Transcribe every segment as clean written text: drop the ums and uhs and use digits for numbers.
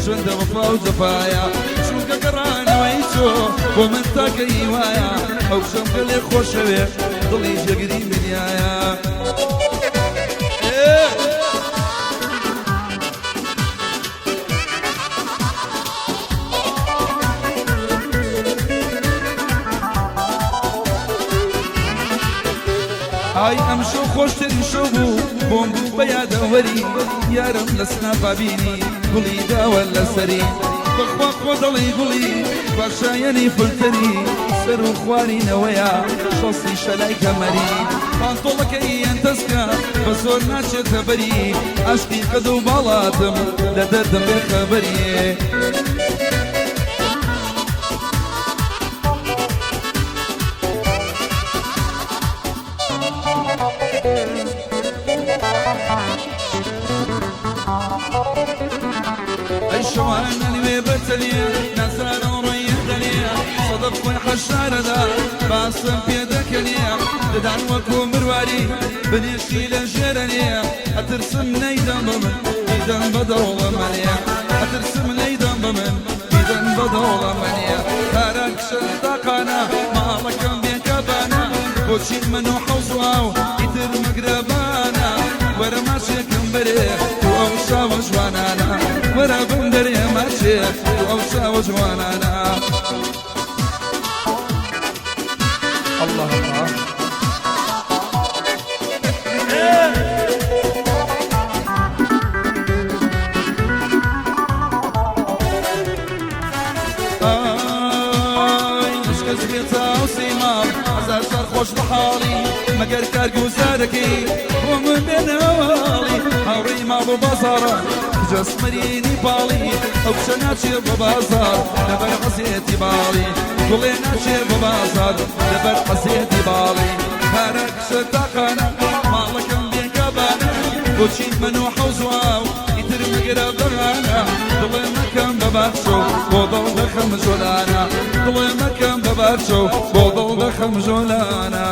چند وفا و جفایا چونکە گەڕانەوەی تۆ بۆ من تاکەی وایە ئەو شەمکە لێ خۆشەوێ دڵی جێگری منایە ئای ئەم شەو خۆشترین شەو بوو بۆم بوو بە یادەوەری یارم لە سناپا بینی گوڵی داوە لەسەری بەخوا خۆ دەڵێی گوڵی باشایەنی فلتەری سەر و خوارینەوەیە شەڵسی شەلای کەمەری پانتۆڵەکەی ئەندەستکە بە زۆر ناچێتە بەری عاشقی قەد و باڵاتم لە دەردم بێ خەبەری ئەی شەوانە نوێ بەتەلیە نازانە ڕۆیە دەلیە سەدەب خۆی حەشارەدا باسم پێ دەکەنیە دەدان وەکو مرواری بنێشی لە ژێرە نیە ئەترسم نەیدەم بە من میدەم بە دەوڵە منیە ئەترسم نەیدەم بە من میدەم بە دەوڵە منیە کارە کشە تاقانە ماڵەکەم بێکەبانە بۆچی من و حەوزوا و ئیتر مەگرەبانە وەرە ماشێکم بەرێ تو ئەو شاوە جوانانە وەرە بم دەرێ ماچێ تو ئەو شاوە جوانانە الله الله نشکەس بێتە و سیماڵ هەزار سەر خۆش بە حاڵی مەگەر کارگوزارەکەی بۆ من بێنەواڵی هاوڕێی ماڵ و بازاڕە جەسمەرینی باڵی ئەو کشە ناچێ بە بازار لەبەر حەزێتی باڵی گوڵێ ناچێ بە بازار لەبەر حەزێتی باڵی کارە کشە تاقانە ماڵەکەم بێکەبانە بۆچی من و حەوزوا و ئیتر مەگرە بەغانە دڵێ مەکەم بە بارچۆ بۆ دڵ دەخەم ژۆلانە دڵێ مەکەم بە بارچۆ بۆ دڵ دەخەم ژۆلانە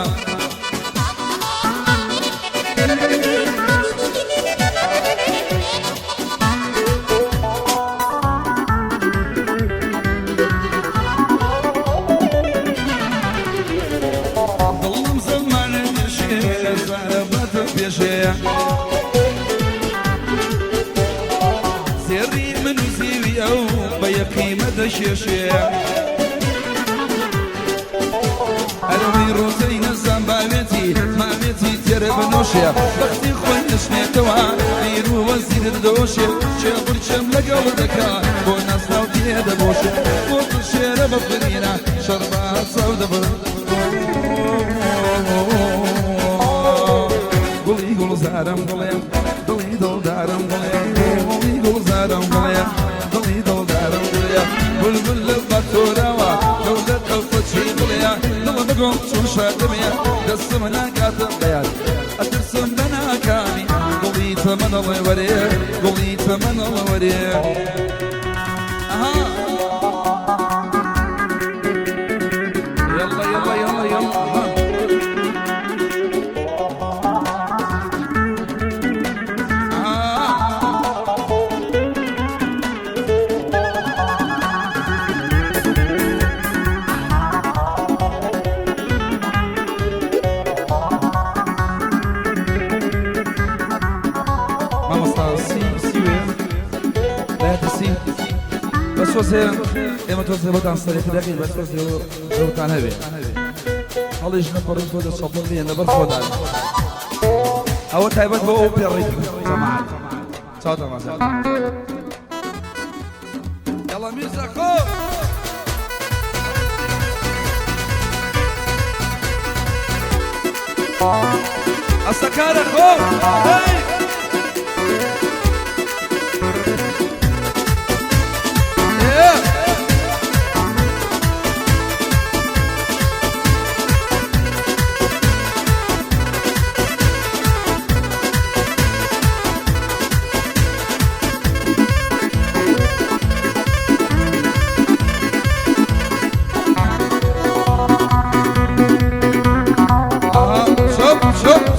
دڵم زەمانە نشێ زارە بەتە پێشەیە سێڕی من و زیوی ئەو بە یەقیمە دەشێشەیە هەروەی ڕۆزەی نەزان باوێتی ماوێتی تێرە بەنۆشێ بەختی خۆی نشنێتەوە بیر و وەزیرت دۆشێ شێبڕچەم لەگەڵ دەکا بۆ نەسڵاو تێدەبۆشێ بۆ شێرە بەفرینە شەربات چاو دەبن گوڵی گوڵزارم گوڵێم دڵی دڵدارم گوڵێم گوڵی گوڵزارم گوڵێم دڵی دڵدارم گوڵێم بولبول لە بەتۆراوە دەولەت ئەو فەچی گوڵێ دڵە بگۆم چون شادمێ دەستم ناکاتم بەیاد ئەترسم بە ناکامی گوڵی تەمەنەڵێ وەرێ گوڵی تەمەنەڵە وەرێ يلا يلا يلا يلا ماما صار سي وين لا تسي بس وزير اما توزير بدأ عن صريح دقيق بس وزير جو كان هبي الله يجمع قرن فوق الصبر لي انا برفض عليه اول تعبت بقى بيريد جماعه صوت ما يلا ميرزا خو السكارة خو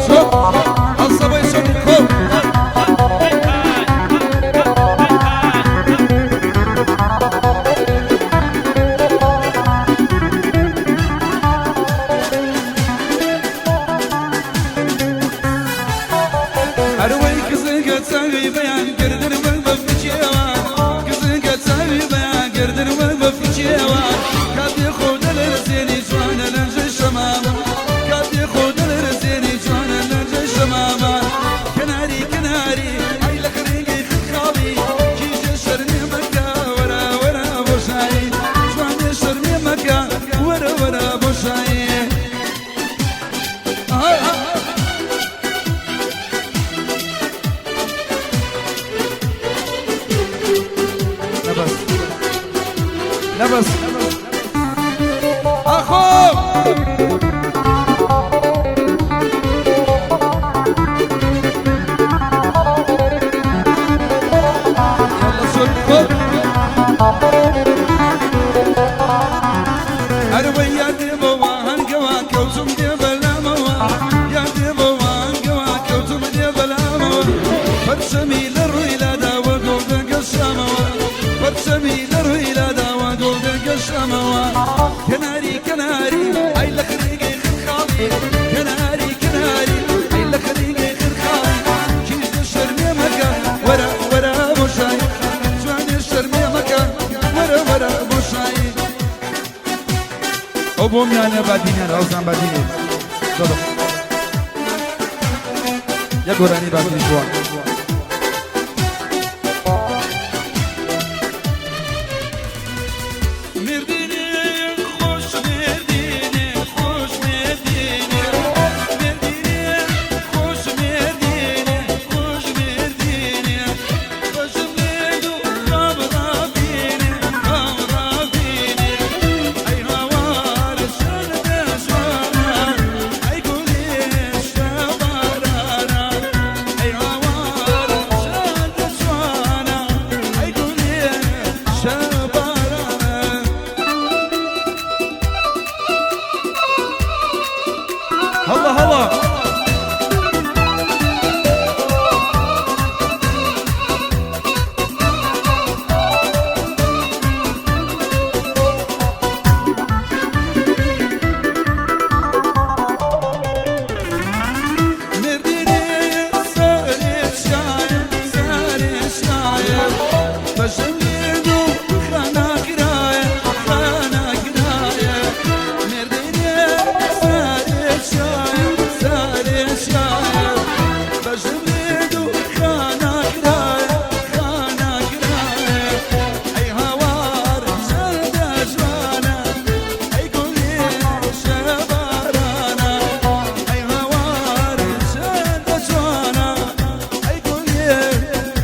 شوف الصبي شوف بوشاي نبس أخو يلا سلكم أروي يا ديبوا هنقوا كوزم ديبلا موا يا ديبوا هنقوا كوزم ديبلا موا فرسمي للرويلا دا وقود قسموا فرسمي للرويلا دا وقود قسموا كناري كناري أي لك ريقي خرخالي كناري كناري أي لك ريقي خرخالي كيس الشرمي مكا ورا ورا بوشاي زواني الشرمي مكا ورا ورا بوشاي أبوم يعني بدينه روزان بدينه صدق يا قراني بدينه جوان هلا هلا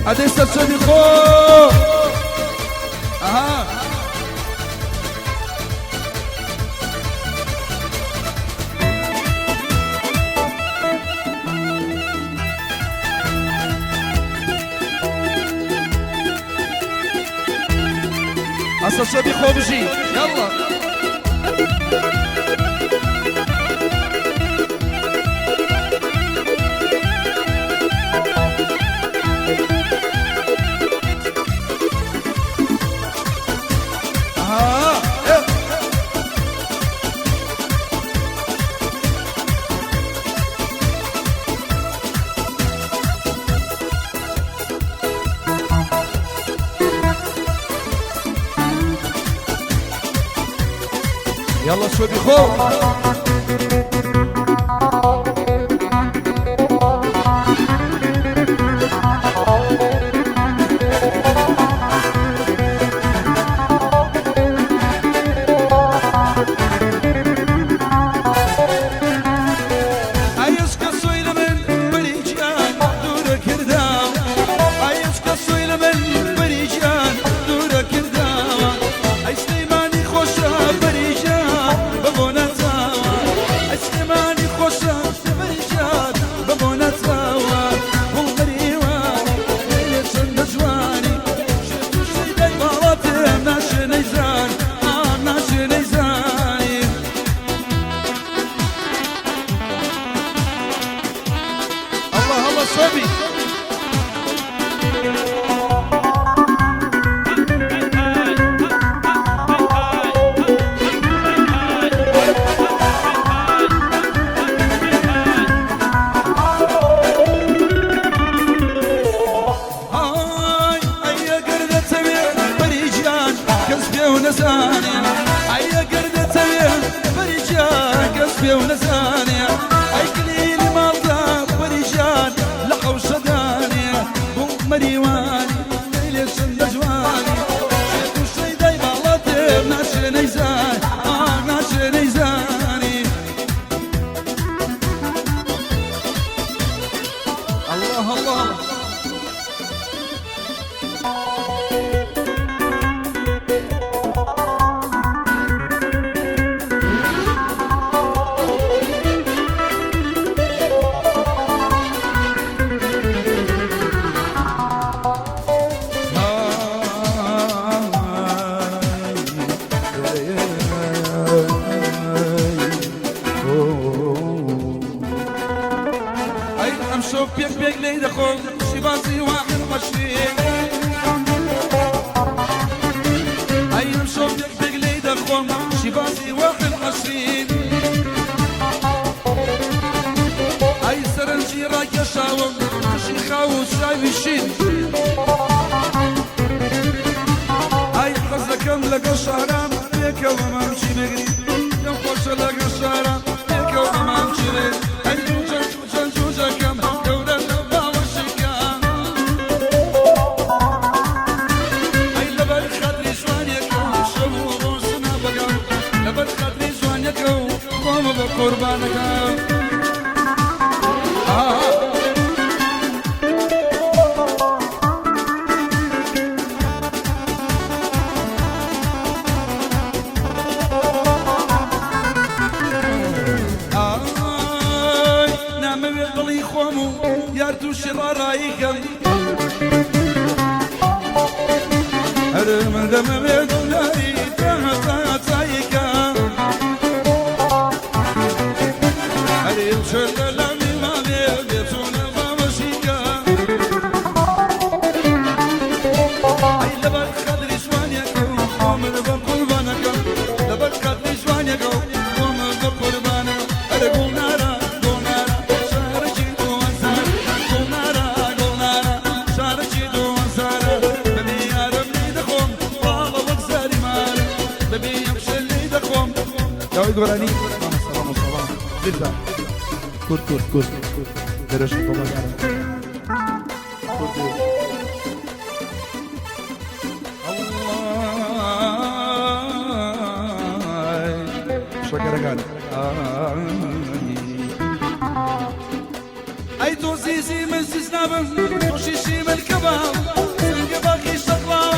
Adesso sono di aha Adesso sono di خبزي يلا يلا شو بيخو صبي ونساني عيا قردة بريجان قصبي ونساني اي قليل مالطا بريجان لحو صداني بو مريواني ليلي سندجواني شيخ الشي دايما لطيب ناشر نيزان ناشر نيزان بيك ليد خوم شبازي 21 أي نشوف بيك ليد خوم شبازي 21 أي سرنجي راك شاوم خشي خاوس شاي الشين أي حزكم لك الشهرام بيك وما مشي مغري ينقش لك الشهرام بيك وما مشي مغري أي جوجا كم دورة نبا وشكام أي لبر خاطري جوانيك شبو روسنا بقام لبر خاطري جوانيك قوم بقربانك يارتو شرارايكم هرم دم بدوناري تايكا هرم شلالامي ما بيتونا بامشيكا اي لبر خدري شوانيكو ومن بقربانكا لبر خدري شوانيكو ومن بقربانا هرقو نارا براني سلام جدا كور درش طبعا الله شكرا قال اي توزيزي من سيسنابم توشيشي من الكباب سنقباقي شطلا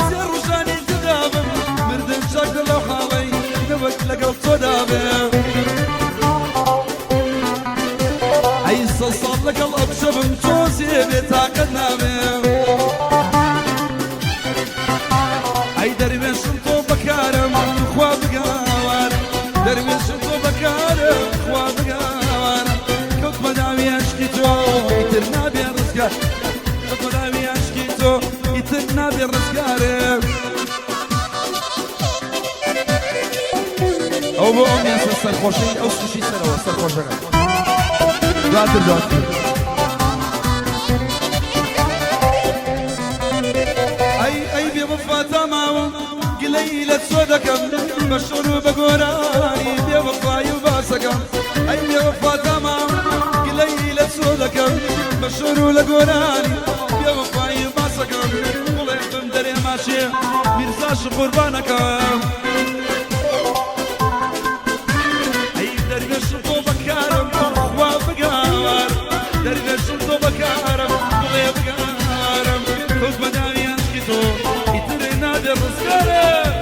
سير رجاني تدابم مردن شكل لو حالي نوك لقل صدابم اي صلصال لقل ابشبم توزي بتاقدنا بم اي دربين شنطو بكارم خواب قوار دربين شنطو بكارم خواب قوار كنت مداوي اشكيتو يترنا بالرزقار كنت مداوي اشكيتو يترنا بالرزقار او بو امي اساس الخوشي او سوشي سنه وسط الخوشي دواتر اي بيوفا تمام قليلة سودكم مشهور بقراني بيوفا يباسكم اي بيوفا تمام قليلة سودكم مشهور لقراني بيوفا يباسكم والله يخدم دري ماشي ميرزاش قربانكم دربشتو بكارم وابقار دربشتو بكارم وابقارم خذ مداني اسكتو يترنا بالرزقارم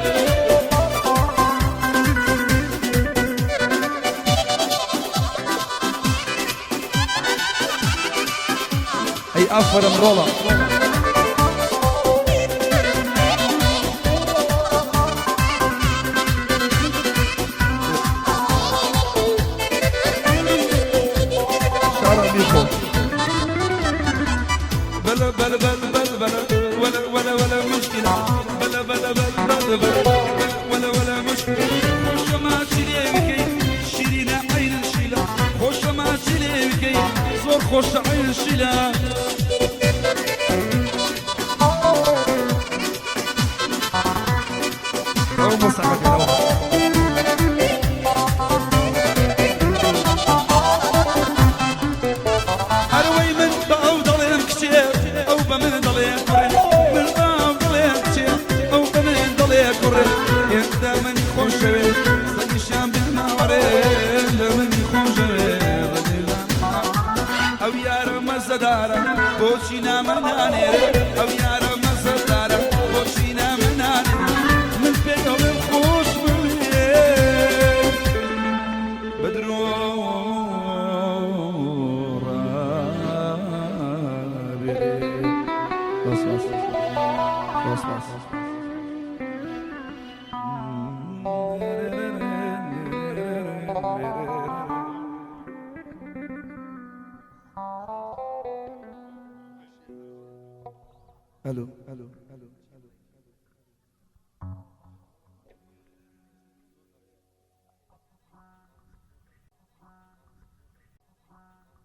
اي افر مرولا بلا بلا بلا بلا بلا ولا مشكلة بلا بلا بلا بلا ولا مشكلة خوش ما شريكي شيرينا عين الشيلة خوش ما شريكي زور خوش عين الشيلة أو مصعبة او يارا مزدارا بوشينا منانير او يارا مزدارا بوشينا منانير من بيت الخوش بالليل بدرو بس الو